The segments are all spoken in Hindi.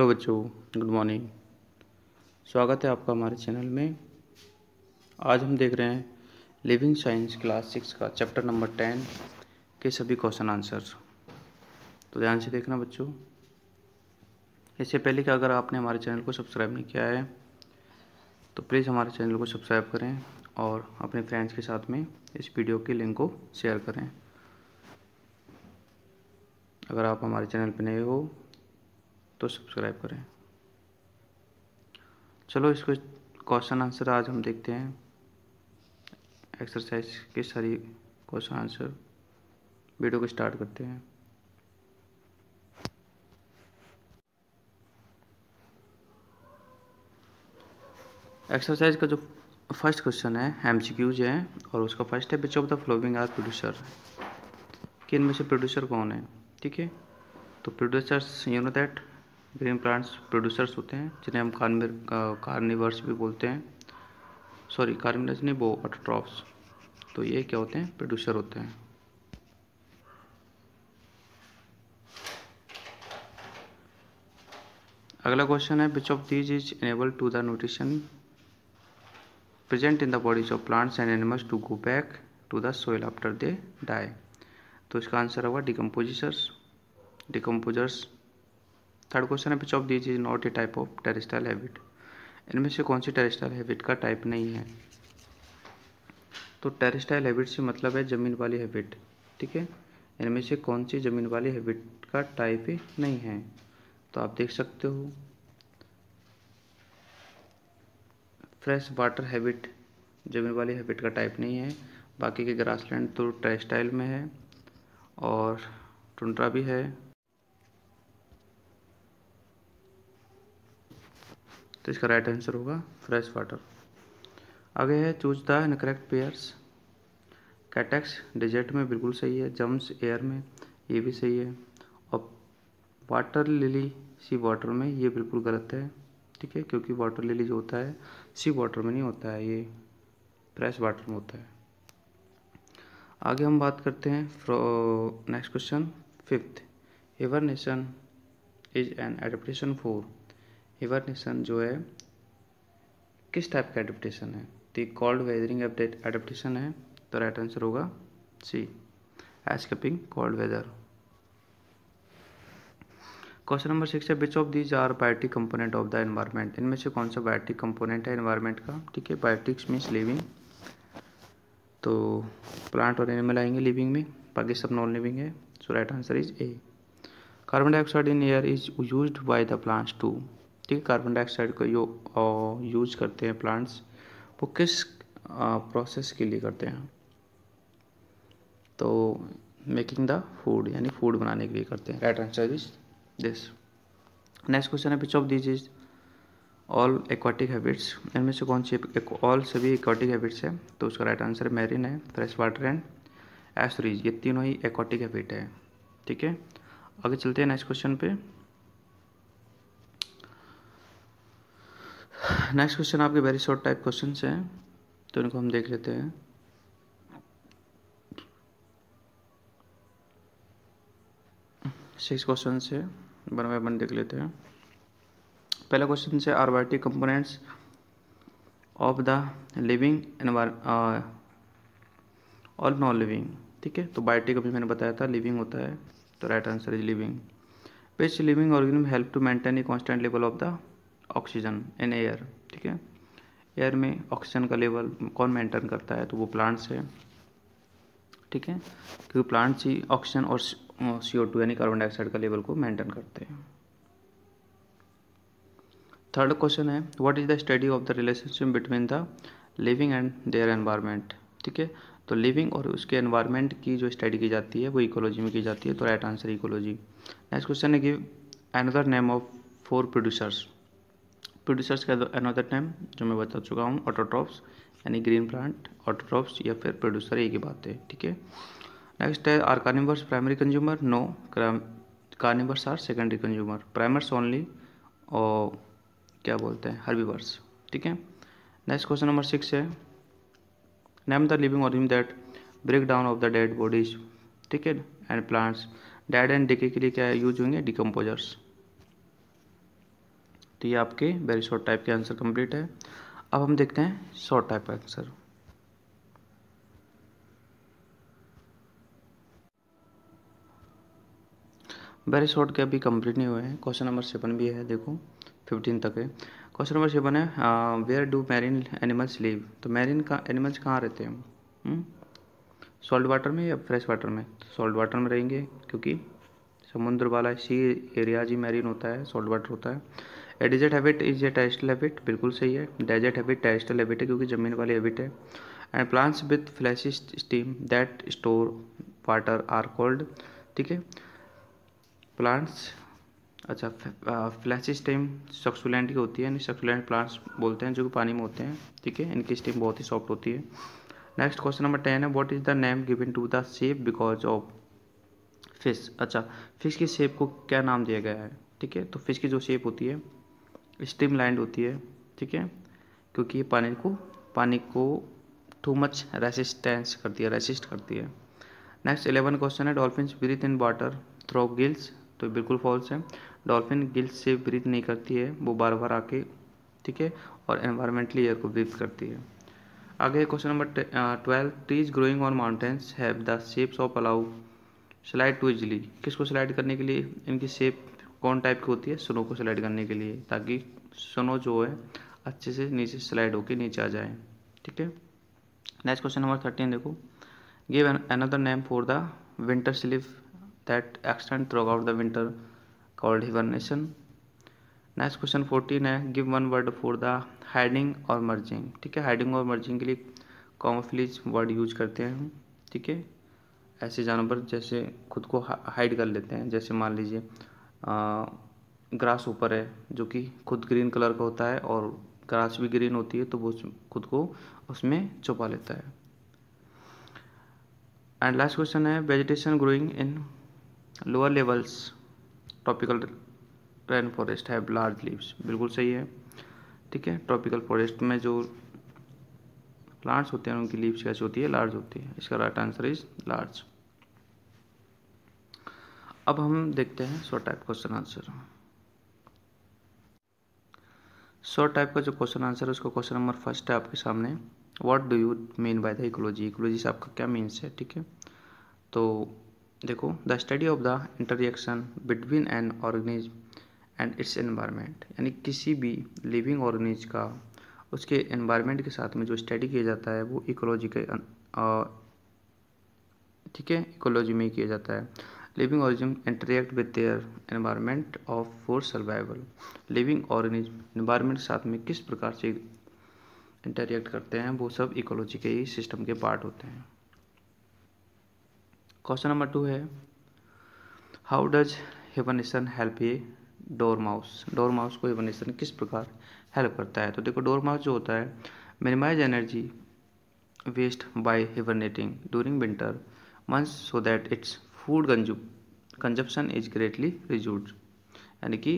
हेलो बच्चों, गुड मॉर्निंग। स्वागत है आपका हमारे चैनल में। आज हम देख रहे हैं लिविंग साइंस क्लास 6 का चैप्टर नंबर 10 के सभी क्वेश्चन आंसर। तो ध्यान से देखना बच्चों। इससे पहले कि अगर आपने हमारे चैनल को सब्सक्राइब नहीं किया है तो प्लीज़ हमारे चैनल को सब्सक्राइब करें और अपने फ्रेंड्स के साथ में इस वीडियो की लिंक को शेयर करें। अगर आप हमारे चैनल पर नए हो तो सब्सक्राइब करें। चलो इसको क्वेश्चन आंसर आज हम देखते हैं। एक्सरसाइज के सारी क्वेश्चन आंसर वीडियो को स्टार्ट करते हैं। एक्सरसाइज का जो फर्स्ट क्वेश्चन है एमसीक्यूज है और उसका फर्स्ट है which of the following are producer, कि इनमें से प्रोड्यूसर कौन है। ठीक है, तो producers you know that green plants producers होते हैं जिन्हें हम कार्निवर्स भी बोलते हैं। सॉरी, कार्निवर्स नहीं, वो ऑटोट्रॉफ्स। तो ये क्या होते हैं? प्रोड्यूसर होते हैं। अगला क्वेश्चन है which of these is enable to the nutrition present in the bodies of plants and animals to go back to the soil after they die. तो इसका आंसर होगा डिकम्पोजर्स। थर्ड क्वेश्चन है which of these is not a type of terrestrial habit, इनमें से कौन सी टेरेस्ट्रियल हैबिट का टाइप नहीं है। तो टेरेस्ट्रियल हैबिट से मतलब है जमीन वाली हैबिट। ठीक है, इनमें से कौन सी जमीन वाली हैबिट का टाइप ही नहीं है। तो आप देख सकते हो फ्रेश वाटर हैबिट जमीन वाली हैबिट का टाइप नहीं है। बाकी के ग्रासलैंड तो टेरेस्ट्रियल में है और टुंड्रा भी है। तो इसका राइट आंसर होगा फ्रेश वाटर। आगे है choose the incorrect pairs. Cactus desert में बिल्कुल सही है, जम्स एयर में ये भी सही है, और वाटर लिली सी वाटर में ये बिल्कुल गलत है। ठीक है, क्योंकि वाटर लिली जो होता है सी वाटर में नहीं होता है, ये फ्रेश वाटर में होता है। आगे हम बात करते हैं next question fifth, hibernation is an adaptation for. Hibernation जो है किस टाइप का एडेप्टेशन है। तो कोल्ड वेदरिंग एडेप्टेशन है। तो राइट आंसर होगा C, escaping cold weather. Question number 6 है which of these are biotic component of the environment, इनमें से कौन सा बायोटिक कंपोनेंट है एनवायरनमेंट का। ठीक है, बायोटिक्स मीन्स लिविंग, तो प्लांट और एनिमल आएंगे लिविंग में, बाकी सब नॉन लिविंग है। So right answer is A. Carbon dioxide in air is used by the plants to. ठीक है, कार्बन डाइऑक्साइड को यूज करते हैं प्लांट्स, वो किस प्रोसेस के लिए करते हैं। तो मेकिंग द फूड, यानी फूड बनाने के लिए करते हैं। Right answer is this. Next question है which of this is all aquatic habitats, इनमें से कौन सी ऑल सभी एक्वाटिक हैबिट्स है। तो उसका राइट आंसर मैरीन है, फ्रेश वाटर एंड एस्टरीज, ये तीनों ही एक्वाटिक हैबिट है। ठीक है, आगे चलते हैं नेक्स्ट क्वेश्चन पे। नेक्स्ट क्वेश्चन आपके वेरी शॉर्ट टाइप क्वेश्चन हैं, तो इनको हम देख लेते हैं। सिक्स क्वेश्चन से वन बाय वन देख लेते हैं। पहला क्वेश्चन से are biotic components of the living और नॉन लिविंग। ठीक है, तो बायोटिक अभी मैंने बताया था लिविंग होता है, तो right answer is living. Which living organism help to maintain a constant level of the oxygen in air. ठीक है, एयर में ऑक्सीजन का लेवल कौन मेंटेन करता है, तो वो प्लांट्स है। ठीक है, क्योंकि प्लांट्स ही ऑक्सीजन और CO2 यानी कार्बन डाइऑक्साइड का लेवल को मेंटेन करते हैं। थर्ड क्वेश्चन है what is the study of the relationship between the living and their environment. ठीक है, तो लिविंग और उसके एनवायरनमेंट की जो स्टडी की जाती है वो इकोलॉजी में की जाती है, तो right answer ecology. Next question है give another name of for producers. Producers का अनदर नेम जो मैं बता चुका हूँ, ऑटोट्रॉफ्स यानी ग्रीन प्लांट, ऑटोट्रॉफ्स या फिर प्रोड्यूसर, एक ही बात है। ठीक है, नेक्स्ट है are carnivores primary consumer. No, carnivores are secondary consumer, primers only और क्या बोलते हैं हर्बीवर्स। ठीक है, नेक्स्ट क्वेश्चन नंबर 6 है name the living organism that break down of the dead bodies. ठीक है, and plants dead and decay के लिए क्या यूज होंगे, डिकम्पोजर्स। तो ये आपके वेरी शॉर्ट टाइप के आंसर कंप्लीट है। अब हम देखते हैं शॉर्ट टाइप का आंसर। वेरी शॉर्ट के अभी कंप्लीट नहीं हुए हैं। क्वेश्चन नंबर 7 भी है, देखो 15 तक है। क्वेश्चन नंबर 7 है where do marine animals live. तो मैरीन का एनिमल्स कहाँ रहते हैं? सॉल्ट वाटर में या फ्रेश वाटर में? सॉल्ट वाटर में रहेंगे, क्योंकि समुद्र वाला सी एरिया जी मैरीन होता है, सॉल्ट वाटर होता है। A desert habit is a terrestrial habit, बिल्कुल सही है। डेजर्ट हैबिट टेरेस्ट्रियल हैबिट है, क्योंकि ज़मीन वाली हैबिट है। And plants with fleshy stem that store water are called, ठीक है। प्लांट्स, अच्छा, फ्लैशी स्टीम सक्सुलेंट की होती है, यानी सक्सुलेंट प्लांट्स बोलते हैं जो कि पानी में होते हैं, ठीक है। इनकी स्टीम बहुत ही सॉफ्ट होती है। नेक्स्ट क्वेश्चन नंबर 10 है what is the name given to the shape because of fish. अच्छा, फिश की शेप को क्या नाम दिया गया है, ठीक है। तो फिश की जो शेप होती है स्ट्रीम लाइंड होती है, ठीक है, क्योंकि ये पानी को टू मच रेसिस्टेंस करती है, रेसिस्ट करती है। नेक्स्ट 11 क्वेश्चन है dolphins breathe in water through gills. तो बिल्कुल फॉल्स है, डॉल्फिन गिल्स से ब्रीथ नहीं करती है, वो बार बार आके, ठीक है, और एनवायरमेंटली एयर को ब्रीथ करती है। आगे question number 12 trees growing on mountains have the shapes of allow slide to easily. किसको स्लाइड करने के लिए इनकी शेप कौन टाइप की होती है? स्नो को स्लाइड करने के लिए, ताकि स्नो जो है अच्छे से नीचे स्लाइड होकर नीचे आ जाए, ठीक है। नेक्स्ट क्वेश्चन नंबर 13 देखो give another name for the winter sleep that extend through out the winter called hibernation. Next question 14 है give one word for the hiding और मर्जिंग, ठीक है। हाइडिंग और मर्जिंग के लिए कॉमफ्लीज वर्ड यूज करते हैं हम, ठीक है। ऐसे जानवर जैसे खुद को हाइड कर लेते हैं, जैसे मान लीजिए ग्रास ऊपर है जो कि खुद ग्रीन कलर का होता है और ग्रास भी ग्रीन होती है, तो वो खुद को उसमें छुपा लेता है। एंड लास्ट क्वेश्चन है vegetation growing in lower levels tropical rain forest have large leaves, बिल्कुल सही है, ठीक है। ट्रॉपिकल फॉरेस्ट में जो प्लांट्स होते हैं उनकी लीव्स कैसी होती है? लार्ज होती है। इसका राइट आंसर इज लार्ज। अब हम देखते हैं short type question answer. Short type का जो क्वेश्चन आंसर है उसका क्वेश्चन नंबर फर्स्ट है आपके सामने what do you mean by the ecology. Ecology से आपका क्या मीन्स है, ठीक है। तो देखो the study of the interaction between an organism and its environment, यानी किसी भी लिविंग ऑर्गेनिज्म का उसके एनवायरनमेंट के साथ में जो स्टडी किया जाता है वो इकोलॉजी के, ठीक है, इकोलॉजी में ही किया जाता है। Living organism interact with their environment of for survival. Living organism environment के साथ में किस प्रकार से इंटरेक्ट करते हैं, वो सब इकोलॉजी के ही सिस्टम के पार्ट होते हैं। क्वेश्चन नंबर 2 है how does hibernation help a door mouse. Door mouse को हिबरनेशन किस प्रकार हेल्प करता है? तो देखो डोर माउस जो होता है minimise energy waste by hibernating during winter months so that its food consumption is greatly reduced, यानी कि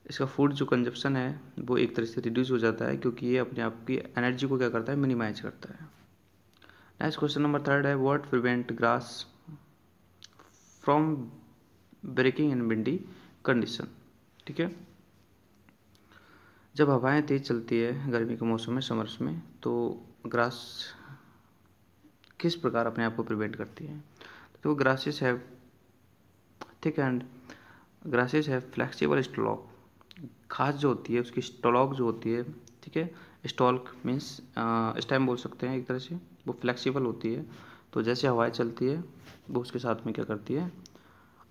इसका फूड जो कंजप्शन है वो एक तरह से रिड्यूस हो जाता है, क्योंकि ये अपने आप की एनर्जी को क्या करता है? मिनिमाइज करता है। नेक्स्ट क्वेश्चन नंबर 3 है what prevent grass from breaking in windy condition, ठीक है। जब हवाएं तेज चलती है गर्मी के मौसम में, समर्स में, तो ग्रास किस प्रकार अपने आप को प्रिवेंट करती है? तो grasses have thick and grasses have flexible stock. घास जो होती है उसकी स्टॉक जो होती है, ठीक है, स्टॉक मीन्स स्टेम बोल सकते हैं एक तरह से, वो फ्लेक्सिबल होती है। तो जैसे हवाएं चलती है वो उसके साथ में क्या करती है?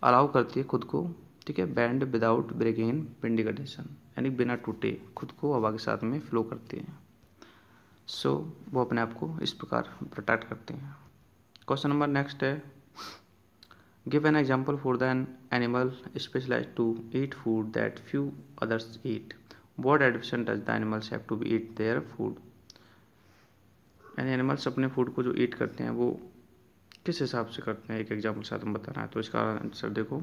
अलाउ करती है खुद को, ठीक है, bend without breaking in windy condition, यानी बिना टूटे खुद को हवा के साथ में फ्लो करती है। सो वो अपने आप को इस प्रकार प्रोटेक्ट करते हैं। क्वेश्चन नंबर नेक्स्ट है give an example for the an animal specialise to eat food that few others eat what addition does the animals have to eat their food. यानी एनिमल्स अपने फूड को जो ईट करते हैं वो किस हिसाब से करते हैं, एक एग्जाम्पल साथ में बताना है। तो इसका आंसर देखो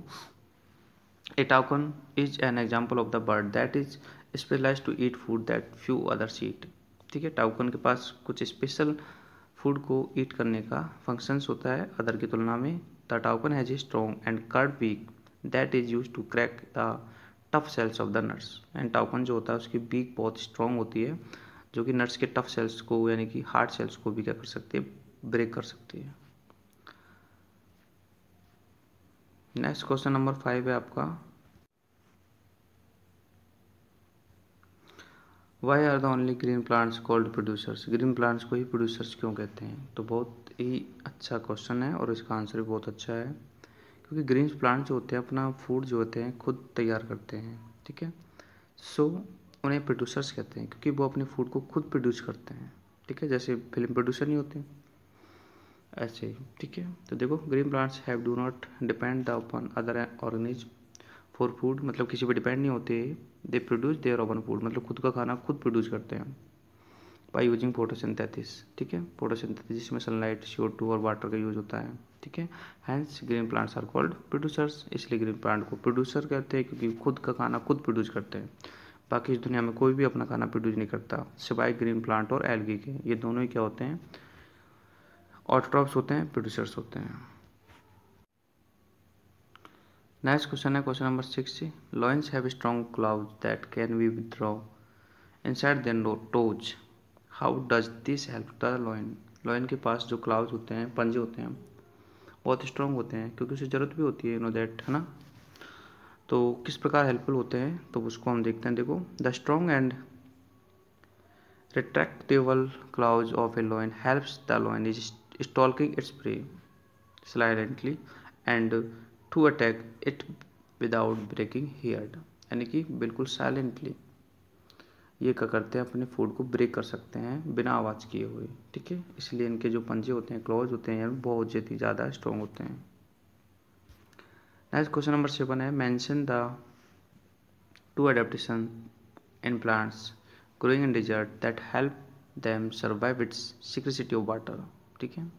a toucan is an example of the bird that is specialize to eat food that few others eat, ठीक है। टाउकन के पास कुछ स्पेशल फूड को ईट करने का फंक्शंस होता है अदर की तुलना में। The toucan has a strong and curved beak that is use to crack the tough shells of the nuts. And toucan जो होता है उसकी बीक बहुत स्ट्रॉन्ग होती है, जो कि नट्स के टफ सेल्स को यानी कि हार्ड सेल्स को भी क्या कर सकती है, ब्रेक कर सकती है। नेक्स्ट क्वेश्चन नंबर 5 है आपका, why are the only green plants called producers. Green plants को ही प्रोड्यूसर्स क्यों कहते हैं? तो बहुत ही अच्छा क्वेश्चन है और इसका आंसर भी बहुत अच्छा है, क्योंकि ग्रीन प्लांट जो होते हैं अपना फूड जो होते हैं खुद तैयार करते हैं, ठीक है। सो उन्हें प्रोड्यूसर्स कहते हैं क्योंकि वो अपने फूड को खुद प्रोड्यूस करते हैं, ठीक है। जैसे फिल्म प्रोड्यूसर नहीं होते ऐसे ही, ठीक है। तो देखो, green plants have do not depend the upon other organism for food, मतलब किसी पर डिपेंड नहीं होते। They produce their own food, मतलब खुद का खाना खुद प्रोड्यूस करते हैं बाय यूजिंग फोटोसिंथेसिस, ठीक है। फोटोसिंथेसिस जिसमें सनलाइट, CO2 और वाटर का यूज होता है, ठीक है। Hence green plants are called producers, इसलिए ग्रीन प्लांट को प्रोड्यूसर कहते हैं क्योंकि खुद का खाना खुद प्रोड्यूस करते हैं। बाकी इस दुनिया में कोई भी अपना खाना प्रोड्यूस नहीं करता सिवाय ग्रीन प्लांट और एल्गी के। ये दोनों ही क्या होते हैं, ऑटोट्रॉप्स होते हैं, प्रोड्यूसर्स होते हैं। नेक्स्ट क्वेश्चन है question number 6। Lions have strong claws that can be withdraw inside their toes, how does this help the lion. Lion के पास जो क्लाउज होते हैं, पंजे होते हैं, बहुत स्ट्रॉन्ग होते हैं क्योंकि उसे ज़रूरत भी होती है, नो दैट, है ना। तो किस प्रकार हेल्पफुल होते हैं तो उसको हम देखते हैं। देखो, the strong and retractable claws of a loin helps the loin is stalking its prey silently and to attack it without breaking heard, यानी कि बिल्कुल साइलेंटली ये क्या करते हैं, अपने फूड को ब्रेक कर सकते हैं बिना आवाज़ किए हुए, ठीक है। इसलिए इनके जो पंजे होते हैं, क्लॉज होते हैं, बहुत ज़्यादा स्ट्रॉन्ग होते हैं। नेक्स्ट क्वेश्चन नंबर 7 है, mention the two adaptation in plants growing in desert that help them survive its scarcity of water, ठीक है।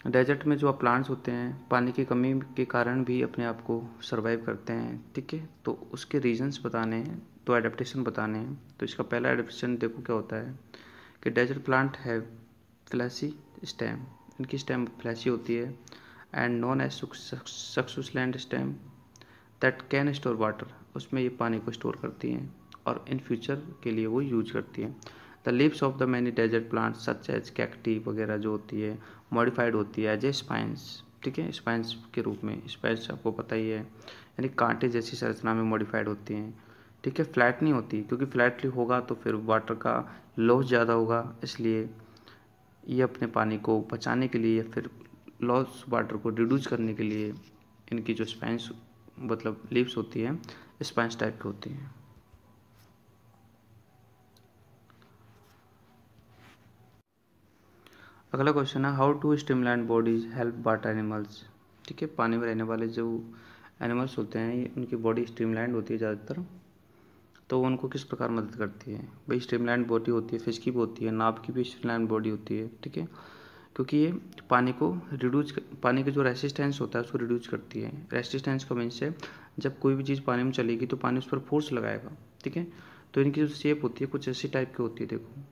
डेजर्ट में जो प्लांट्स होते हैं पानी की कमी के कारण भी अपने आप को सर्वाइव करते हैं, ठीक है। तो उसके रीजंस बताने हैं, तो एडेप्टेशन बताने हैं। तो इसका पहला एडेप्टेशन देखो क्या होता है कि डेजर्ट प्लांट है फ्लैशी स्टेम, इनकी स्टेम फ्लैशी होती है, and known as succulent stem that can store water, उसमें ये पानी को स्टोर करती हैं और इन फ्यूचर के लिए वो यूज करती हैं। The leaves of the many desert plants such as cacti वगैरह जो होती है मॉडिफाइड होती है एज ए स्पाइंस, ठीक है, स्पाइंस के रूप में। स्पाइंस आपको पता ही है, यानी कांटे जैसी संरचना में मॉडिफाइड होती हैं, ठीक है। फ्लैट नहीं होती क्योंकि फ्लैटली होगा तो फिर वाटर का लॉस ज़्यादा होगा, इसलिए ये अपने पानी को बचाने के लिए या फिर लॉस वाटर को रिड्यूस करने के लिए इनकी जो स्पाइंस मतलब लीव्स होती है स्पाइंस टाइप की होती हैं। अगला क्वेश्चन है, how to stimulant bodies help water animals, ठीक है। पानी में रहने वाले जो एनिमल्स होते हैं उनकी बॉडी स्टिमुलेंट होती है ज़्यादातर, तो उनको किस प्रकार मदद करती है। भाई स्टिमुलेंट बॉडी होती है, फिश की भी होती है, नाव की भी स्टिमुलेंट बॉडी होती है, ठीक है। क्योंकि ये पानी को रिड्यूस, पानी का जो रेसिस्टेंस होता है उसको रिड्यूस करती है। रेसिस्टेंस का मीन्स है जब कोई भी चीज़ पानी में चलेगी तो पानी उस पर फोर्स लगाएगा, ठीक है। तो इनकी जो शेप होती है कुछ ऐसी टाइप की होती है, देखो,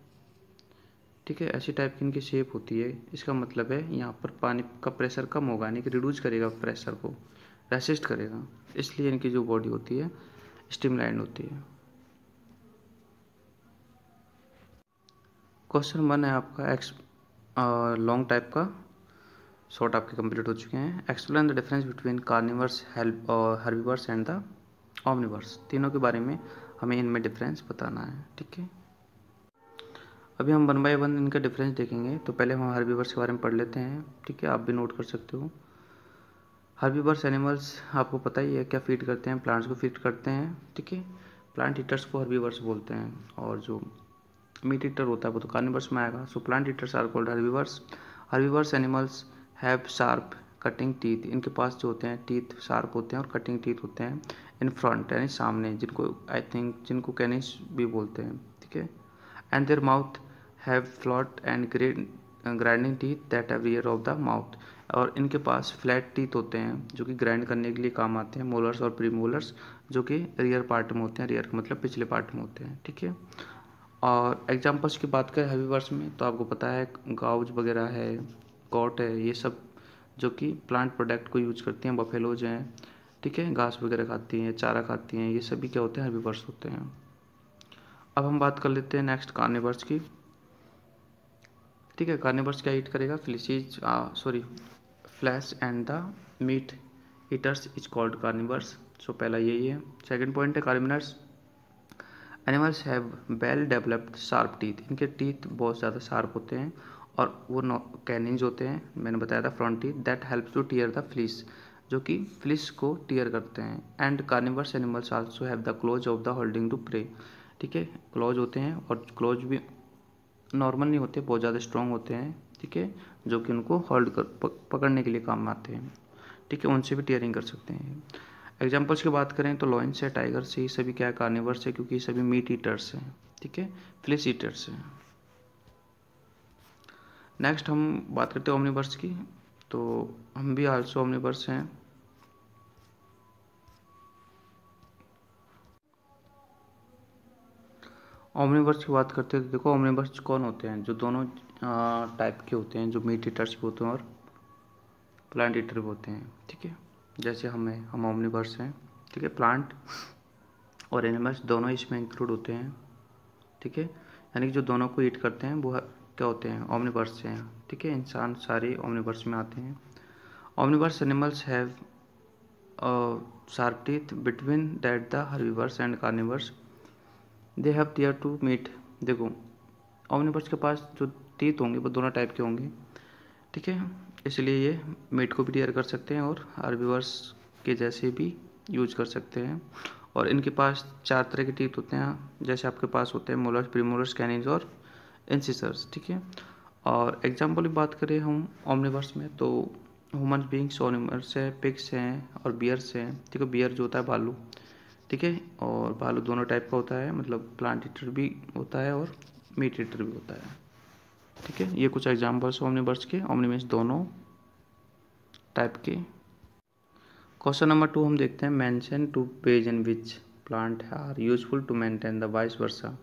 ठीक है, ऐसी टाइप की इनकी शेप होती है। इसका मतलब है यहाँ पर पानी का प्रेशर कम होगा, यानी कि रिड्यूस करेगा, प्रेशर को रेसिस्ट करेगा, इसलिए इनकी जो बॉडी होती है स्टिमुलेंट होती है। क्वेश्चन 1 है आपका लॉन्ग टाइप का, शॉर्ट आपके कंप्लीट हो चुके हैं। Explain the difference between carnivores herbivores and the omnivores, तीनों के बारे में हमें इनमें डिफरेंस बताना है, ठीक है। अभी हम 1 बाय 1 इनका डिफरेंस देखेंगे। तो पहले हम हर्बीवर्स के बारे में पढ़ लेते हैं, ठीक है, आप भी नोट कर सकते हो। हर्बीवर्स एनिमल्स आपको पता ही है क्या फीड करते हैं, प्लांट्स को फीड करते हैं, ठीक है। प्लांट ईटर्स को हर्बीवर्स बोलते हैं, और जो मीट ईटर होता है वो तो कार्निवर्स में आएगा। So plant eaters are called herbivores. Herbivores animals have sharp cutting teeth, इनके पास जो होते हैं टीथ शार्प होते हैं और कटिंग टीथ होते हैं इन फ्रंट, यानी सामने, जिनको कैनिस भी बोलते हैं, ठीक है। And their mouth have flat and grinding teeth that have rear of the mouth, और इनके पास फ्लैट टीथ होते हैं जो कि ग्राइंड करने के लिए काम आते हैं, मोलर्स और प्रीमोलर्स, जो कि रियर पार्ट में होते हैं, रियर का मतलब पिछले पार्ट में होते हैं, ठीक है। और एग्जांपल्स की बात करें हर्बीवर्स में तो आपको पता है गाउज वगैरह है, कॉट है, ये सब जो कि प्लांट प्रोडक्ट को यूज करती हैं, बफेलोज हैं, ठीक है, घास वगैरह खाती हैं, चारा खाती हैं, ये सभी क्या होते हैं, हर्बीवर्स होते हैं। अब हम बात कर लेते हैं नेक्स्ट कार्निवर्स की। ठीक है, कार्निवर्स क्या ईट करेगा, flesh and the meat eaters is called carnivores. So पहला यही है। सेकंड पॉइंट है carnivores animals have well developed sharp teeth. इनके टीथ बहुत ज़्यादा शार्प होते हैं और वो कैनिंज होते हैं, मैंने बताया था front teeth, that help to tear the flesh, जो कि फ्लिश को टीयर करते हैं। And carnivores animals also have the claws of the holding to prey. ठीक है, क्लोज होते हैं और क्लोज भी नॉर्मल नहीं होते, बहुत ज़्यादा स्ट्रॉन्ग होते हैं। ठीक है, जो कि उनको होल्ड कर पकड़ने के लिए काम आते हैं। ठीक है, उनसे भी टीयरिंग कर सकते हैं। एग्जाम्पल्स की बात करें तो लॉयंस है, टाइगर्स है, ये सभी क्या है, कार्निवर्स है, क्योंकि ये सभी मीट ईटर्स हैं। ठीक है, फ्लिश ईटर्स हैं। नेक्स्ट हम बात करते हैं ओमनिवर्स की, तो हम भी आल्सो ओमनिवर्स हैं। ओमनिवर्स की बात करते हैं तो देखो ओमनिवर्स कौन होते हैं, जो दोनों टाइप के होते हैं, जो मीट ईटर्स भी होते हैं और प्लांट ईटर भी होते हैं। ठीक है, जैसे हम ओमनिवर्स हैं। ठीक है, प्लांट और एनिमल्स दोनों इसमें इंक्लूड होते हैं। ठीक है, यानी कि जो दोनों को ईट करते हैं वो क्या होते हैं, ओमनिवर्स से हैं। ठीक है, इंसान सारे ओमनिवर्स में आते हैं। Omnivores animals have sharp teeth between that the herbivores and carnivores they have tear to meat. देखो ओमनिवर्स के पास जो टीथ होंगे वो दोनों टाइप के होंगे। ठीक है, इसलिए ये मीट को भी टीयर कर सकते हैं और हर्बीवर्स के जैसे भी यूज कर सकते हैं। और इनके पास 4 तरह के टीथ होते हैं, जैसे आपके पास होते हैं मोलर्स, प्रीमोलर्स, कैनिन्स और इंसिसर्स। ठीक है, और एग्जाम्पल की बात करें हम ओमनिवर्स में तो ह्यूमन बींग्स ओमनिवर्स है, पिग्स हैं और बियर्स हैं। ठीक है, बियर जो होता है भालू। ठीक है, और भालू दोनों टाइप का होता है, मतलब प्लांट ईटर भी होता है और मीट ईटर भी होता है। ठीक है, ये कुछ एग्जाम्पल्स ओमनिवर्स के, ओमनी मीन्स दोनों टाइप के। क्वेश्चन नंबर 2 हम देखते हैं, mention 2 page in which plant are useful to maintain the vice versa.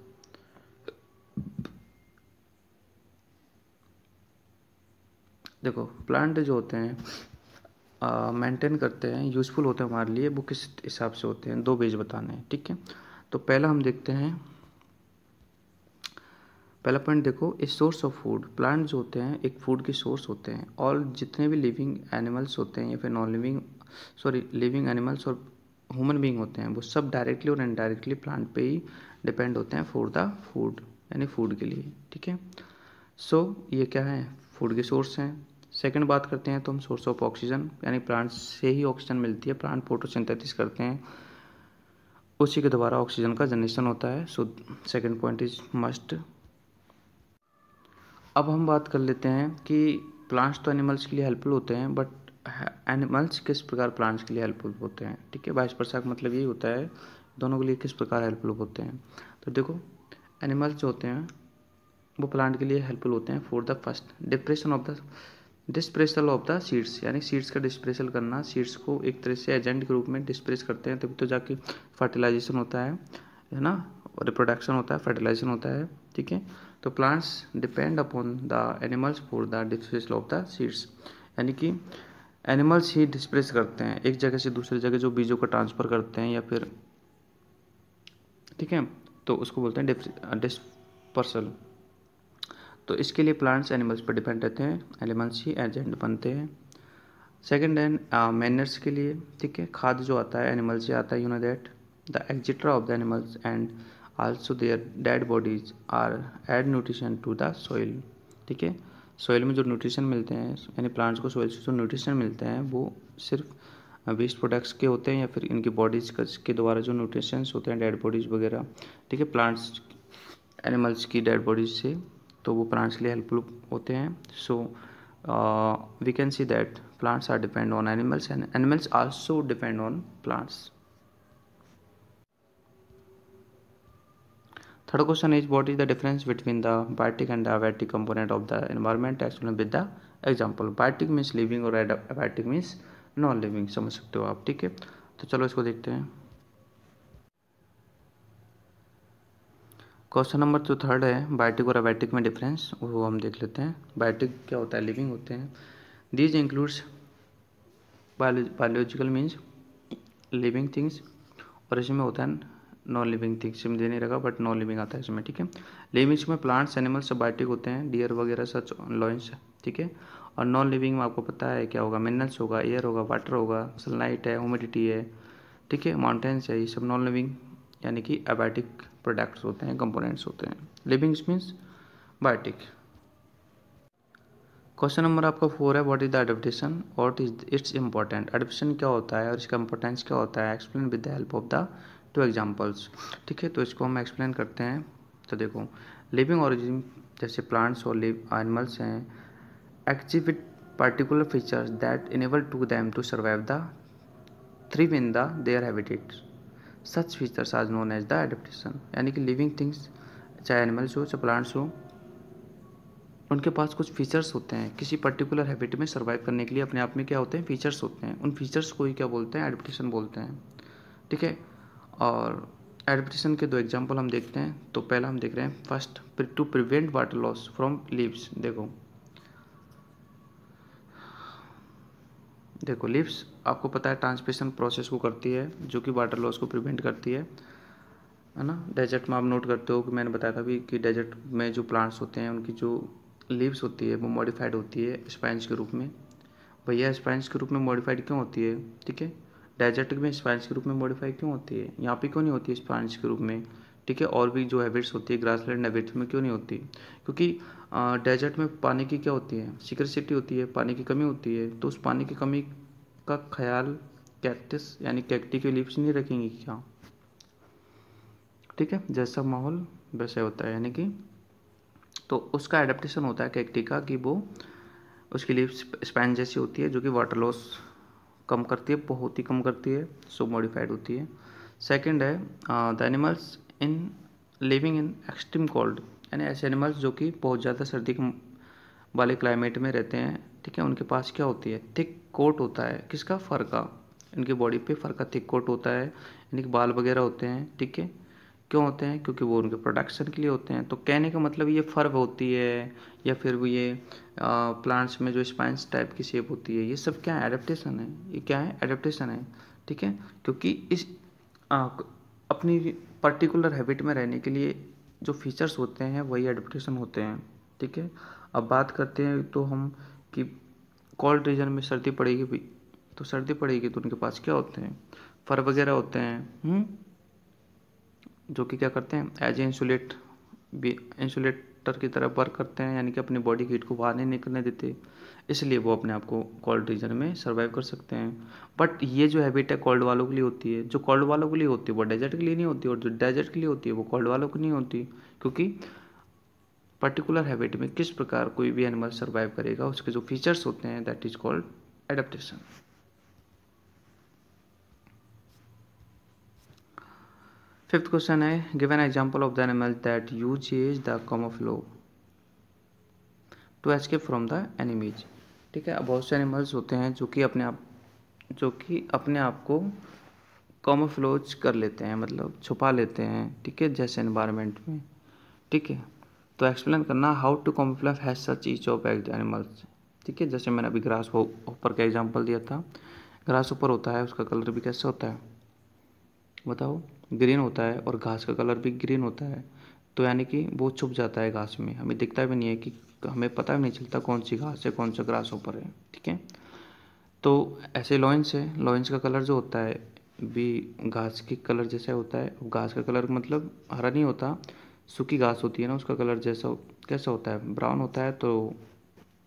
देखो प्लांट जो होते हैं मेंटेन करते हैं, यूजफुल होते हैं हमारे लिए, वो किस हिसाब से होते हैं, 2 पेज बताने हैं। ठीक है, तो पहला हम देखते हैं, पहला पॉइंट देखो, a source of food. Plant जो होते हैं एक फूड की सोर्स होते हैं, और जितने भी लिविंग एनिमल्स होते हैं या फिर नॉन लिविंग लिविंग एनिमल्स और ह्यूमन बीइंग होते हैं, वो सब डायरेक्टली और इनडायरेक्टली प्लांट पे ही डिपेंड होते हैं फॉर द फूड, यानी फूड के लिए। ठीक है, सो ये क्या है, फूड के सोर्स हैं। सेकंड बात करते हैं तो हम सोर्स ऑफ ऑक्सीजन, यानी प्लांट से ही ऑक्सीजन मिलती है, प्लांट फोटोसिंथेसिस करते हैं, उसी के द्वारा ऑक्सीजन का जनरेशन होता है। So second point is must. अब हम बात कर लेते हैं कि प्लांट्स तो एनिमल्स के लिए हेल्पफुल होते हैं, बट एनिमल्स किस प्रकार प्लांट्स के लिए हेल्पफुल होते हैं। ठीक है, वाइस वर्सा का मतलब यही होता है, दोनों के लिए किस प्रकार हेल्पफुल होते हैं। तो देखो एनिमल्स जो होते हैं वो प्लांट के लिए हेल्पफुल होते हैं for the first dispersal of the seeds, यानी सीड्स का डिस्प्रेसल करना, सीड्स को एक तरह से एजेंट के रूप में डिस्प्रेस करते हैं, तभी तो जाके फर्टिलाइजेशन होता है ना, रिप्रोडक्शन होता है, फर्टिलाइजेशन होता है। ठीक है, तो plants depend upon the animals for the dispersal of the seeds, यानी कि एनिमल्स ही डिस्प्रेस करते हैं एक जगह से दूसरी जगह, जो बीजों का ट्रांसफ़र करते हैं या फिर, ठीक है, तो उसको बोलते हैं डिस्पर्सल। तो इसके लिए प्लांट्स एनिमल्स पर डिपेंड रहते हैं, एनिमल्स ही एजेंट बनते हैं। सेकेंड हैंड मैनर्स के लिए, ठीक है, खाद जो आता है एनिमल से आता है, you know that the excreta of the animals and also their dead bodies are add nutrition to the soil. ठीक है, सॉइल में जो न्यूट्रिशन मिलते हैं, यानी प्लांट्स को सॉइल से जो न्यूट्रिशन मिलते हैं वो सिर्फ वेस्ट प्रोडक्ट्स के होते हैं या फिर इनकी बॉडीज के द्वारा जो न्यूट्रिशंस होते हैं, डेड बॉडीज़ वगैरह। ठीक है, प्लांट्स एनिमल्स की डेड बॉडीज से, तो वो प्लांट्स के लिए हेल्पफुल होते हैं। So we can see that plants are depend on animals and animals also depend on plants. Third question is, what is the difference between the biotic and the abiotic component of the environment? Explain with the example. Biotic means living और abiotic means non living, समझ सकते हो आप। ठीक है, तो चलो इसको देखते हैं। क्वेश्चन नंबर जो थर्ड है, बायोटिक और अबायोटिक में डिफरेंस, वो हम देख लेते हैं। बायोटिक क्या होता है, लिविंग होते हैं। These includes biological means living things, और इसमें होता है नॉन लिविंग थिंग्स, मुझे नहीं लगा बट नॉन लिविंग आता है इसमें, ठीक है। लिविंग्स में प्लांट्स, एनिमल्स, सबबायोटिक होते हैं, डियर वगैरह सच लॉइंस, ठीक है। और नॉन लिविंग में आपको पता है क्या होगा, मिनरल्स होगा, एयर होगा, वाटर होगा, सनलाइट है, ह्यूमिडिटी है, ठीक है, माउंटेन्स है, ये सब नॉन लिविंग यानी कि अबायोटिक प्रोडक्ट्स होते हैं, कंपोनेंट्स होते हैं। Livings means biotic. Question number आपका 4 है, what is the adaptation, what is its important. Adaptation क्या होता है और इसका इंपॉर्टेंस क्या होता है, explain with the help of the 2 examples, ठीक है। तो इसको हम एक्सप्लेन करते हैं। तो देखो, लिविंग ऑर्गेनिज्म जैसे प्लांट्स और एनिमल्स हैं, exhibit particular features that enable to them to survive the thrive in the their habitats, such features are known as the adaptation. यानी कि लिविंग थिंग्स, चाहे एनिमल्स हो चाहे प्लांट्स हो, उनके पास कुछ फीचर्स होते हैं किसी पर्टिकुलर हैबिट में सर्वाइव करने के लिए, अपने आप में क्या होते हैं, फीचर्स होते हैं। उन फीचर्स को ही क्या बोलते हैं, एडेप्टेशन बोलते हैं, ठीक है। और एडेप्टेशन के 2 एग्जांपल हम देखते हैं। तो पहला हम देख रहे हैं, first, to prevent water loss from leaves. देखो लीव्स आपको पता है ट्रांसपिरेशन प्रोसेस को करती है, जो कि वाटर लॉस को प्रिवेंट करती है ना। डेजर्ट में आप नोट करते हो कि मैंने बताया था भी कि डेजर्ट में जो प्लांट्स होते हैं उनकी जो लीव्स होती है वो मॉडिफाइड होती है स्पाइन्स के रूप में। भैया स्पाइन्स के रूप में मॉडिफाइड क्यों होती है, ठीक है। डेजर्ट में स्पाइन्स के रूप में मॉडिफाइड क्यों होती है, यहाँ पे क्यों नहीं होती है स्पाइन्स के रूप में, ठीक है। और भी जो हैबिट्स होती है ग्रासलैंड हैबिट्स में क्यों नहीं होती, क्योंकि डेजर्ट में पानी की क्या होती है, सिक्रेसिटी होती है, पानी की कमी होती है। तो उस पानी की कमी का ख्याल कैक्टस यानी कैक्टी के लीव्स नहीं रखेंगी क्या, ठीक है। जैसा माहौल वैसे होता है, यानी कि तो उसका एडेप्टेशन होता है कैक्टी का कि वो उसकी लीव्स स्पैन जैसी होती है, जो कि वाटर लॉस कम करती है, बहुत ही कम करती है, सो मॉडिफाइड होती है। सेकंड है the animals in living in extreme cold, यानी ऐसे एनिमल्स जो कि बहुत ज़्यादा सर्दी वाले क्लाइमेट में रहते हैं, ठीक है। उनके पास क्या होती है, थिक कोट होता है, किसका, फर का। इनकी बॉडी पे फर का थिक कोट होता है, यानी कि बाल वगैरह होते हैं, ठीक है। क्यों होते हैं, क्योंकि वो उनके प्रोडक्शन के लिए होते हैं। तो कहने का मतलब ये फर होती है, या फिर वो ये प्लांट्स में जो स्पाइंस टाइप की शेप होती है, ये सब क्या है, एडेप्टेशन है। ये क्या है, एडेप्टेशन है, ठीक है। क्योंकि इस अपनी पर्टिकुलर हैबिट में रहने के लिए जो फीचर्स होते हैं वही एडेप्टेशन होते हैं, ठीक है। अब बात करते हैं तो हम कि कोल्ड रीजन में सर्दी पड़ेगी भी, तो सर्दी पड़ेगी तो उनके पास क्या होते हैं, फर वगैरह होते हैं, जो कि क्या करते हैं, एज ए इंसुलेटर की तरह वर्क करते हैं, यानी कि अपनी बॉडी हीट को बाहर नहीं निकलने देते, इसलिए वो अपने आप को कोल्ड रीजन में सर्वाइव कर सकते हैं। बट ये जो हैबिट है कोल्ड वालों के लिए होती है, जो कोल्ड वालों के लिए होती है वो डेजर्ट के लिए नहीं होती, और जो डेजर्ट के लिए होती है वो कोल्ड वालों की नहीं होती, क्योंकि पर्टिकुलर हैबिट में किस प्रकार कोई भी एनिमल सर्वाइव करेगा, उसके जो फीचर्स होते हैं, that is called adaptation. Fifth question है, give an example of the animal that uses the camouflage to escape from the enemies, ठीक है। अब बहुत से एनिमल्स होते हैं जो कि अपने आप को कैमोफ्लेज कर लेते हैं, मतलब छुपा लेते हैं, ठीक है, जैसे एनवायरनमेंट में, ठीक है। तो एक्सप्लेन करना how to camouflage has such each of animals, ठीक है। जैसे मैंने अभी ग्रास ऊपर का एग्जांपल दिया था, ग्रास ऊपर होता है, उसका कलर भी कैसे होता है बताओ, ग्रीन होता है, और घास का कलर भी ग्रीन होता है। तो यानी कि वो छुप जाता है घास में, हमें दिखता भी नहीं है, कि हमें पता भी नहीं चलता कौन सी घास है, कौन सा ग्रास ऊपर है, ठीक है। तो ऐसे लॉइंस है, लॉइंस का कलर जो होता है भी घास के कलर जैसा होता है। घास का कलर मतलब हरा नहीं होता, सूखी घास होती है ना, उसका कलर जैसा कैसा होता है, ब्राउन होता है। तो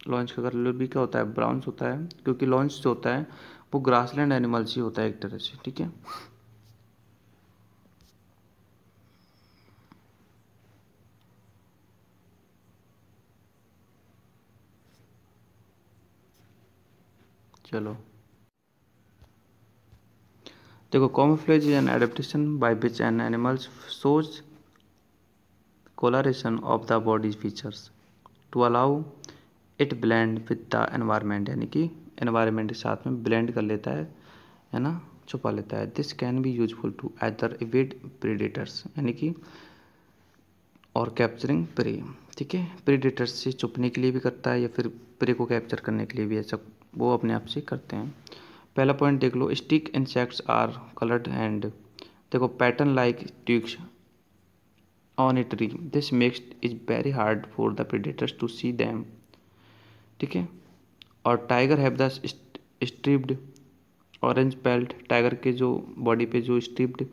लॉन्च का कलर भी क्या होता है, ब्राउन होता है, क्योंकि लॉन्च जो होता है वो ग्रासलैंड एनिमल्स ही होता है एक तरह से, ठीक है। चलो देखो, camouflage is an adaptation by which an animal shows coloration of the body's features to allow it blend with the environment, यानी कि environment के साथ में blend कर लेता है ना, छुपा लेता है। This can be useful to either evade predators, यानी कि और कैप्चरिंग प्रे, ठीक है। प्रीडेटर्स से छुपने के लिए भी करता है, या फिर प्रे को कैप्चर करने के लिए भी, ऐसा वो अपने आप से करते हैं। पहला पॉइंट देख लो, stick insects are coloured and देखो pattern like tubes on a tree, this makes is very hard for the predators to see them, ठीक है। और tiger have the striped orange pelt, tiger के जो बॉडी पे जो स्ट्रिप्ड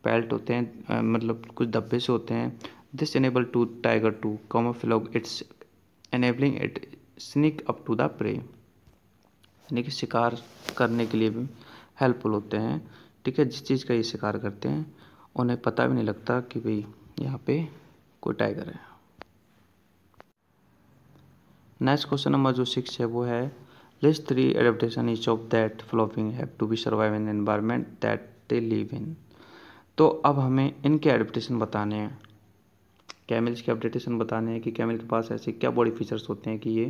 पेल्ट होते हैं मतलब कुछ धब्बे से होते हैं, this enable to tiger to camouflage its enabling it sneak up to the prey, यानी कि शिकार करने के लिए भी हेल्पफुल होते हैं, ठीक है। जिस चीज़ का ये शिकार करते हैं उन्हें पता भी नहीं लगता कि भाई यहाँ पे कोई टाइगर है। नेक्स्ट क्वेश्चन नंबर जो 6 है वो है list 3 adaptation each of that following have to be survive in environment that they live in. तो अब हमें इनके एडेप्टेशन बताने हैं, कैमल्स के एडेप्टेशन बताने हैं कि कैमल के पास ऐसे क्या बॉडी फीचर्स होते हैं कि ये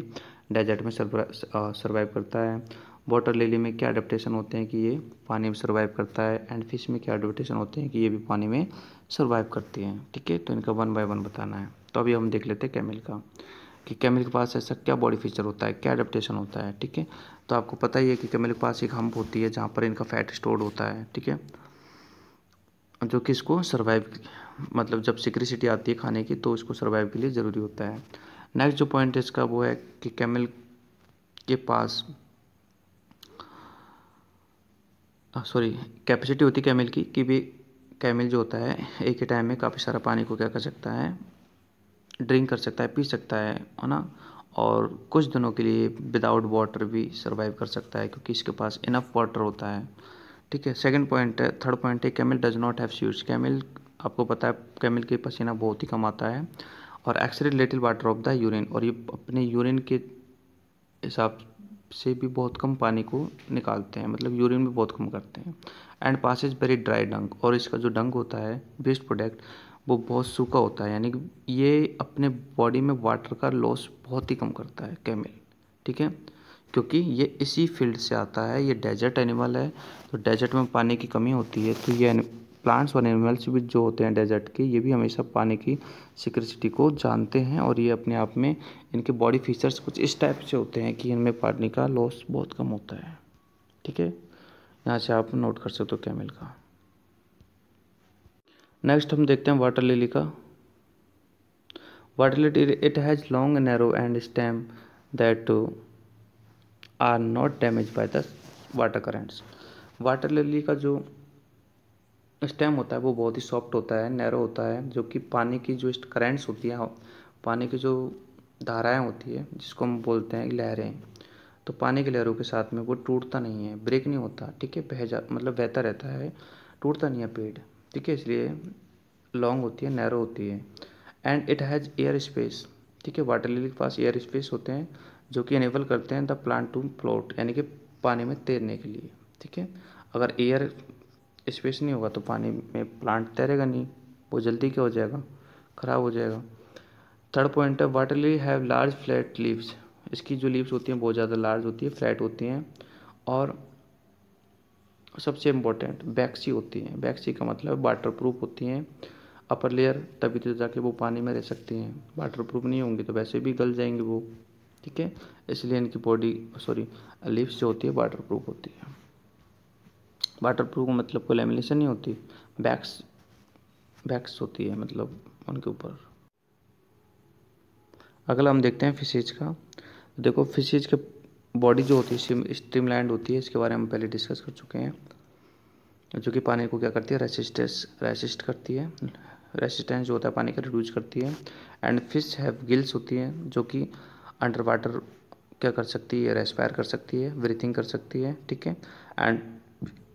डेजर्ट में सर्वाइव करता है, वाटर लिली में क्या एडेप्टेशन होते हैं कि ये पानी में सर्वाइव करता है, एंड फिश में क्या एडेप्टेशन होते हैं कि ये भी पानी में सर्वाइव करती हैं, ठीक है। तो इनका 1 बाय 1 बताना है। तो अभी हम देख लेते हैं कैमल का कि कैमल के पास ऐसा क्या बॉडी फीचर होता है, क्या एडेप्टेशन होता है, ठीक है। तो आपको पता ही है कि कैमल के पास एक हम्प होती है जहाँ पर इनका फैट स्टोर्ड होता है, ठीक है, जो कि इसको सर्वाइव मतलब जब सिक्रिसिटी आती है खाने की तो इसको सर्वाइव के लिए ज़रूरी होता है। नेक्स्ट जो पॉइंट है इसका वो है कि कैमल के पास कैपेसिटी होती है कैमल की कि भी कैमल जो होता है एक ही टाइम में काफ़ी सारा पानी को क्या कर सकता है, ड्रिंक कर सकता है, पी सकता है ना, और कुछ दिनों के लिए विदाउट वाटर भी सर्वाइव कर सकता है क्योंकि इसके पास इनफ वाटर होता है, ठीक है। सेकंड पॉइंट है, थर्ड पॉइंट है camel does not have sues, camel आपको पता है कैमल के पसीना बहुत ही कम आता है और excrete little water of the urine, और ये अपने यूरिन के हिसाब से भी बहुत कम पानी को निकालते हैं, मतलब यूरिन भी बहुत कम करते हैं। एंड पासेज वेरी ड्राई डंक, और इसका जो डंक होता है वेस्ट प्रोडक्ट वो बहुत सूखा होता है, यानी कि ये अपने बॉडी में वाटर का लॉस बहुत ही कम करता है कैमल, ठीक है, क्योंकि ये इसी फील्ड से आता है, ये डेजर्ट एनिमल है, तो डेजर्ट में पानी की कमी होती है, तो ये प्लांट्स और एनिमल्स भी जो होते हैं डेजर्ट के ये भी हमेशा पानी की सिक्रिसिटी को जानते हैं, और ये अपने आप में इनके बॉडी फीचर्स कुछ इस टाइप से होते हैं कि इनमें पानी का लॉस बहुत कम होता है, ठीक है। यहाँ से आप नोट कर सकते हो कैमल का। नेक्स्ट हम देखते हैं वाटर लिली का। Water lily it has long narrow and stem that are not damage by the water currents. Water lily का जो स्टेम होता है वो बहुत ही सॉफ्ट होता है, नैरो होता है, जो कि पानी की जो करेंट्स होती हैं, पानी की जो धाराएं होती है जिसको हम बोलते हैं लहरें, तो पानी की लहरों के साथ में वो टूटता नहीं है, ब्रेक नहीं होता, ठीक है, मतलब बहता रहता है, टूटता नहीं है पेड़, ठीक है, इसलिए लॉन्ग होती है, नैरो होती है। And it has air space, ठीक है, वाटर लिली के पास एयर स्पेस होते हैं जो कि इनेबल करते हैं द प्लांट टू फ्लोट, यानी कि पानी में तैरने के लिए, ठीक है। अगर एयर स्पेस नहीं होगा तो पानी में प्लांट तैरेगा नहीं, वो जल्दी क्या हो जाएगा, ख़राब हो जाएगा। थर्ड पॉइंट है water lily have large flat leaves, इसकी जो लीव्स होती हैं बहुत ज़्यादा लार्ज होती है, फ्लैट होती हैं, और सबसे इम्पोर्टेंट बैक्सी होती हैं, बैक्सी का मतलब वाटर प्रूफ होती हैं, अपर लेयर, तभी तो जाके वो पानी में रह सकती हैं, वाटर प्रूफ नहीं होंगी तो वैसे भी गल जाएंगे वो, ठीक है, इसलिए इनकी बॉडी लीव्स जो होती है वाटर प्रूफ होती है। वाटर प्रूफ मतलब कोई लैमिनेशन नहीं होती, बैक्स होती है मतलब उनके ऊपर। अगला हम देखते हैं फिशेज का। देखो फिशेज के बॉडी जो होती है स्ट्रीमलाइंड होती है, इसके बारे में हम पहले डिस्कस कर चुके हैं, जो कि पानी को क्या करती है, रेसिस्ट करती है, रेसिस्टेंस जो होता है पानी का रिड्यूस करती है। एंड फिश हैव गिल्स होती हैं जो कि अंडर वाटर क्या कर सकती है, रेस्पायर कर सकती है, ब्रीथिंग कर सकती है, ठीक है। एंड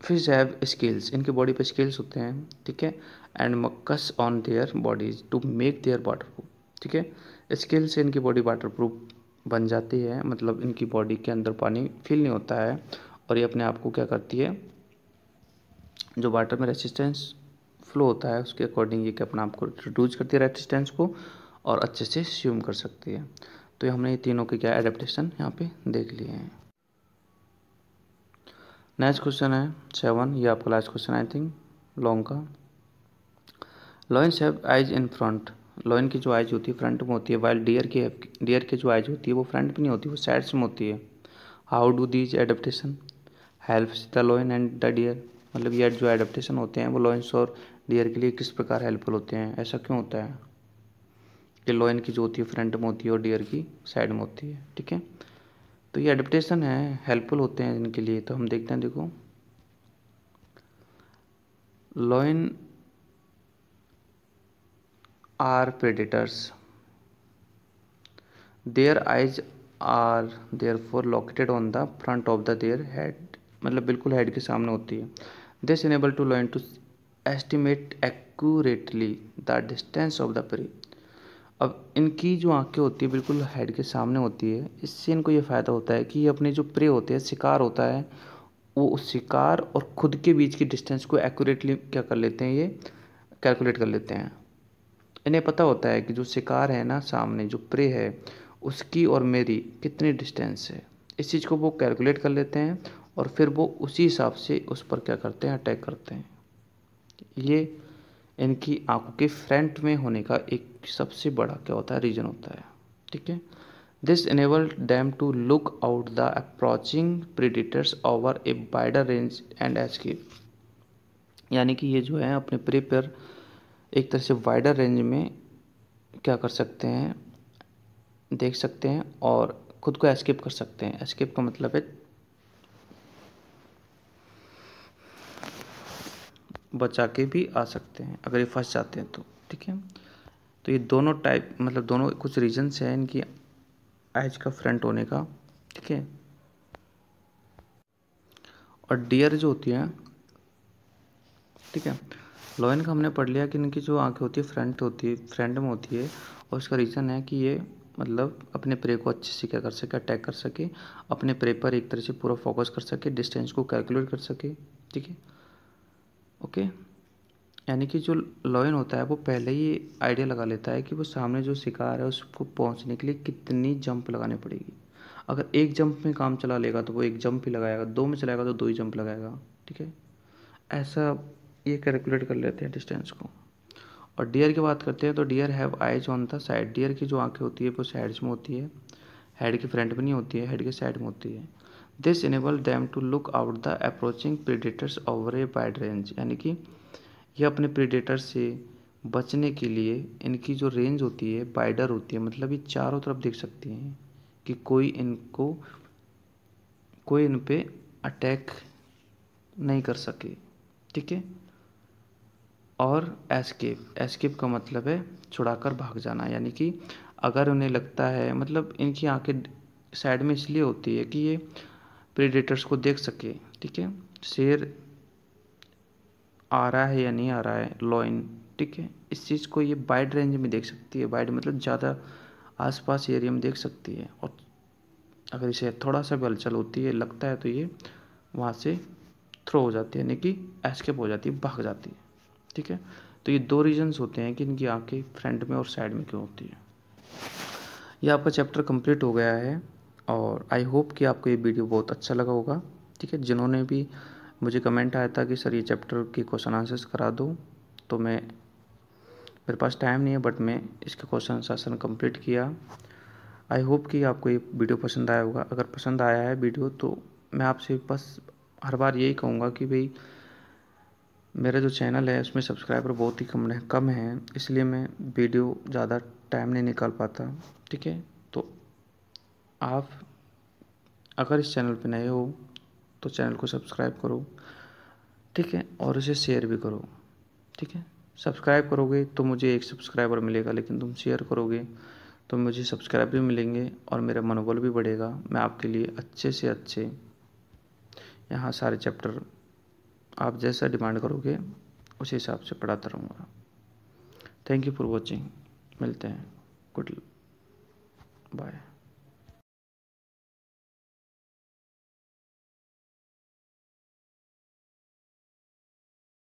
फिश हैव स्केल्स, इनकी बॉडी पे स्केल्स होते हैं, ठीक है। And mucus on their bodies to make their waterproof, ठीक है, स्केल से इनकी बॉडी वाटर प्रूफ बन जाती है, मतलब इनकी बॉडी के अंदर पानी फील नहीं होता है, और ये अपने आप को क्या करती है, जो वाटर में रेसिस्टेंस फ्लो होता है उसके अकॉर्डिंग ये अपने आप को रिड्यूस करती है रेसिस्टेंस को, और अच्छे से स्विम कर सकती है। तो हमने ये तीनों के क्या एडेप्टेशन यहाँ पे देख लिए हैं। नेक्स्ट क्वेश्चन है 7, ये आपका last question I think long का। Lions have eyes in front, lion की जो आइज होती है फ्रंट में होती है, वाइल डियर की जो आइज होती है वो फ्रंट में नहीं होती, वो साइड्स में होती है। How do these adaptation helps the lion and the deer, मतलब ये जो एडेप्टेशन होते हैं वो लॉयंस और डियर के लिए किस प्रकार हेल्पफुल होते हैं, ऐसा क्यों होता है कि लॉयन की जो होती है फ्रंट में होती है और डियर की साइड में होती है। ठीक है, तो ये एडेप्टेशन है, हेल्पफुल होते हैं इनके लिए। तो हम देखते हैं, देखो lion are predators, their eyes are therefore located on the front of the their head, मतलब बिल्कुल हेड के सामने होती है। This enable to lion to estimate accurately the distance of the prey. अब इनकी जो आंखें होती है बिल्कुल हेड के सामने होती है, इससे इनको ये फ़ायदा होता है कि ये अपने जो प्रे होते हैं, शिकार होता है, वो उस शिकार और खुद के बीच की डिस्टेंस को एक्यूरेटली क्या कर लेते हैं, ये कैलकुलेट कर लेते हैं। इन्हें पता होता है कि जो शिकार है ना, सामने जो प्रे है, उसकी और मेरी कितनी डिस्टेंस है। इस चीज़ को वो कैलकुलेट कर लेते हैं और फिर वो उसी हिसाब से उस पर क्या करते हैं, अटैक करते हैं। ये इनकी आंखों के फ्रंट में होने का एक सबसे बड़ा क्या होता है, रीज़न होता है। ठीक है, this enabled them to look out the approaching predators over a wider range and escape। यानी कि ये जो है अपने प्रे पर एक तरह से वाइडर रेंज में क्या कर सकते हैं, देख सकते हैं और खुद को एस्केप कर सकते हैं। एस्केप का मतलब है बचा के भी आ सकते हैं अगर ये फंस जाते हैं तो। ठीक है, तो ये दोनों टाइप, मतलब दोनों कुछ रीजन्स हैं इनकी आइज का फ्रंट होने का। ठीक है, और डियर जो होती है, ठीक है, लॉयन का हमने पढ़ लिया कि इनकी जो आंखें होती है फ्रंट होती है, फ्रंट में होती है, और उसका रीज़न है कि ये मतलब अपने प्रे को अच्छे से क्या कर सके, अटैक कर सके, अपने प्रे पर एक तरह से पूरा फोकस कर सके, डिस्टेंस को कैलकुलेट कर सके। ठीक है, ओके, यानी कि जो लॉयन होता है वो पहले ही आइडिया लगा लेता है कि वो सामने जो शिकार है उसको पहुंचने के लिए कितनी जंप लगानी पड़ेगी। अगर एक जंप में काम चला लेगा तो वो एक जंप ही लगाएगा, दो में चलाएगा तो दो ही जंप लगाएगा। ठीक है, ऐसा ये कैलकुलेट कर लेते हैं डिस्टेंस को। और डियर की बात करते हैं तो deer have eyes on the side, deer की जो आंखें होती है वो साइड्स में होती है, हेड के फ्रंट में नहीं होती है, हेड के साइड में होती है। This enable them to look out the approaching predators over a wide range, यानी कि ये अपने प्रीडेटर से बचने के लिए इनकी जो रेंज होती है वाइडर होती है, मतलब ये चारों तरफ देख सकती हैं कि कोई इन पे अटैक नहीं कर सके। ठीक है, और एस्केप का मतलब है छुड़ाकर भाग जाना, यानी कि अगर उन्हें लगता है, मतलब इनकी आंखें साइड में इसलिए होती है कि ये प्रेडेटर्स को देख सके। ठीक है, शेर आ रहा है या नहीं आ रहा है, लॉइन, ठीक है, इस चीज़ को ये वाइड रेंज में देख सकती है। वाइड मतलब ज़्यादा आसपास एरिया में देख सकती है, और अगर इसे थोड़ा सा भी हलचल होती है, लगता है, तो ये वहाँ से थ्रो हो जाती है, यानी कि एस्केप हो जाती है, भाग जाती है। ठीक है, तो ये दो रीजंस होते हैं कि इनकी आंखें फ्रंट में और साइड में क्यों होती है। ये आपका चैप्टर कंप्लीट हो गया है, और आई होप कि आपको ये वीडियो बहुत अच्छा लगा होगा। ठीक है, जिन्होंने भी मुझे कमेंट आया था कि सर ये चैप्टर के क्वेश्चन आंसर्स करा दो, तो मेरे पास टाइम नहीं है, बट मैं इसके क्वेश्चन आंसर कंप्लीट किया। आई होप कि आपको ये वीडियो पसंद आया होगा। अगर पसंद आया है वीडियो तो मैं आपसे बस हर बार यही कहूँगा कि भाई मेरा जो चैनल है उसमें सब्सक्राइबर बहुत ही कम है, इसलिए मैं वीडियो ज़्यादा टाइम नहीं निकाल पाता। ठीक है, तो आप अगर इस चैनल पे नए हो तो चैनल को सब्सक्राइब करो। ठीक है, और इसे शेयर भी करो। ठीक है, सब्सक्राइब करोगे तो मुझे एक सब्सक्राइबर मिलेगा, लेकिन तुम शेयर करोगे तो मुझे सब्सक्राइब भी मिलेंगे और मेरा मनोबल भी बढ़ेगा। मैं आपके लिए अच्छे से अच्छे यहाँ सारे चैप्टर आप जैसा डिमांड करोगे उस हिसाब से पढ़ाता रहूँगा। थैंक यू फॉर वॉचिंग, मिलते हैं, गुड बाय।